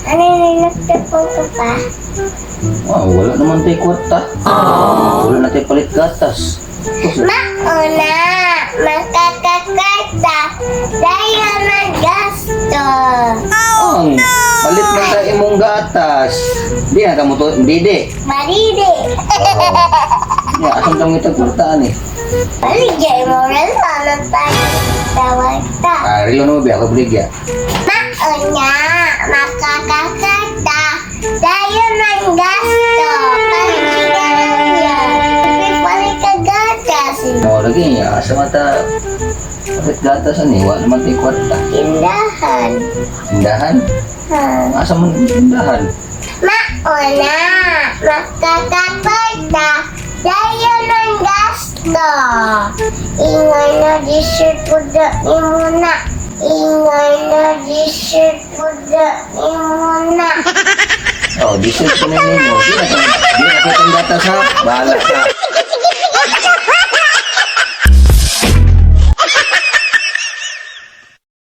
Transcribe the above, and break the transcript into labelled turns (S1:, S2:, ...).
S1: Ano yung nagtapon ka pa?
S2: Wala naman tayo kwarta. Wala na tayo palit gatas.
S1: Mauna, makakakarta, dahil ng gasto.
S2: Ang palit man tayo imong gatas. Di na kamo to, hindi.
S1: Maridi.
S2: Asan kami tagkwartaan eh.
S1: Baligay mo rin sana tayo tawag ta.
S2: Rilo na mabiya ako buligya.
S1: Mauna, makakakarta, dahil ng gasto. Paligay ka lang yan. Paligay ka gatas.
S2: Lagi niya, asa mata palit gatas ani, wala naman tayo kwarta.
S1: Tindahan.
S2: Tindahan? Asa man tindahan?
S1: Mauna, makakakarta, dahil ng gasto. Ingay na dessert ko muna. Ingay na dessert ko muna.
S2: Dessert ko na ninyo. Di na kayo gatas ha. Bahala ka.